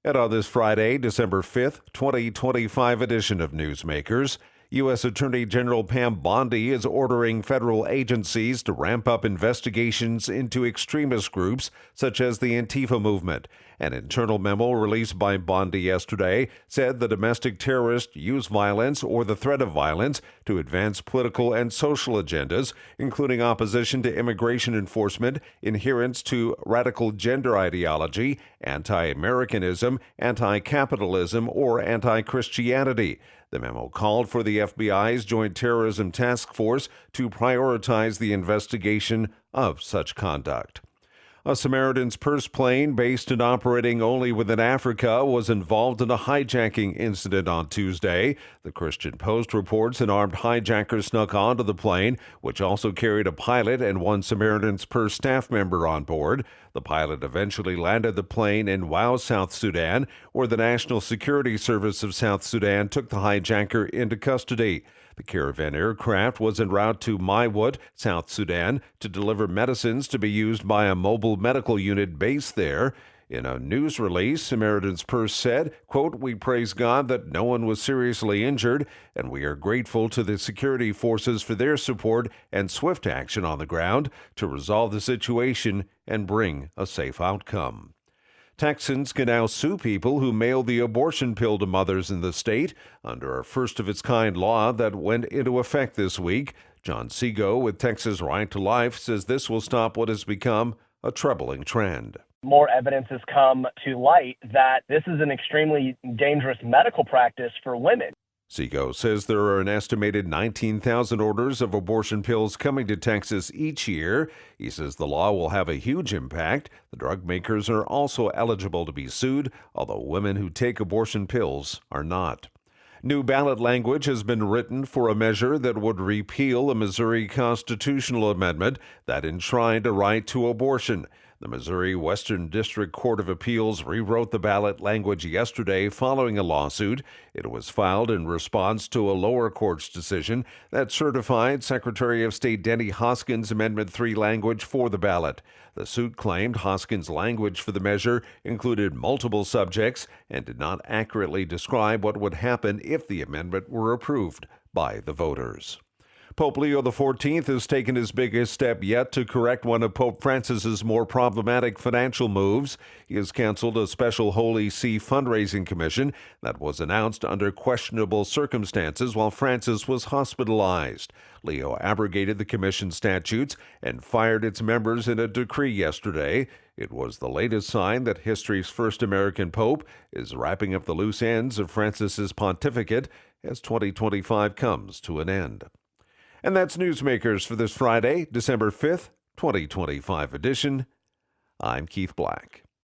And on this Friday, December 5th, 2025 edition of Newsmakers, U.S. Attorney General Pam Bondi is ordering federal agencies to ramp up investigations into extremist groups such as the Antifa movement. An internal memo released by Bondi yesterday said the domestic terrorists use violence or the threat of violence to advance political and social agendas, including opposition to immigration enforcement, adherence to radical gender ideology, anti-Americanism, anti-capitalism, or anti-Christianity. The memo called for the FBI's Joint Terrorism Task Force to prioritize the investigation of such conduct. A Samaritan's purse plane based and operating only within Africa was involved in a hijacking incident on Tuesday. The Christian Post reports an armed hijacker snuck onto the plane, which also carried a pilot and one Samaritan's purse staff member on board. The pilot eventually landed the plane in Wau, South Sudan, where the National Security Service of South Sudan took the hijacker into custody. The caravan aircraft was en route to Maiwut, South Sudan, to deliver medicines to be used by a mobile medical unit based there. In a news release, Samaritan's Purse said, quote, "We praise God that no one was seriously injured, and we are grateful to the security forces for their support and swift action on the ground to resolve the situation and bring a safe outcome." Texans can now sue people who mail the abortion pill to mothers in the state under a first-of-its-kind law that went into effect this week. John Seago with Texas Right to Life says this will stop what has become a troubling trend. More evidence has come to light that this is an extremely dangerous medical practice for women. Seago says there are an estimated 19,000 orders of abortion pills coming to Texas each year. He says the law will have a huge impact. The drug makers are also eligible to be sued, although women who take abortion pills are not. New ballot language has been written for a measure that would repeal a Missouri constitutional amendment that enshrined a right to abortion. The Missouri Western District Court of Appeals rewrote the ballot language yesterday following a lawsuit. It was filed in response to a lower court's decision that certified Secretary of State Denny Hoskins' Amendment 3 language for the ballot. The suit claimed Hoskins' language for the measure included multiple subjects and did not accurately describe what would happen if the amendment were approved by the voters. Pope Leo XIV has taken his biggest step yet to correct one of Pope Francis's more problematic financial moves. He has canceled a special Holy See fundraising commission that was announced under questionable circumstances while Francis was hospitalized. Leo abrogated the commission statutes and fired its members in a decree yesterday. It was the latest sign that history's first American pope is wrapping up the loose ends of Francis's pontificate as 2025 comes to an end. And that's Newsmakers for this Friday, December 5th, 2025 edition. I'm Keith Black.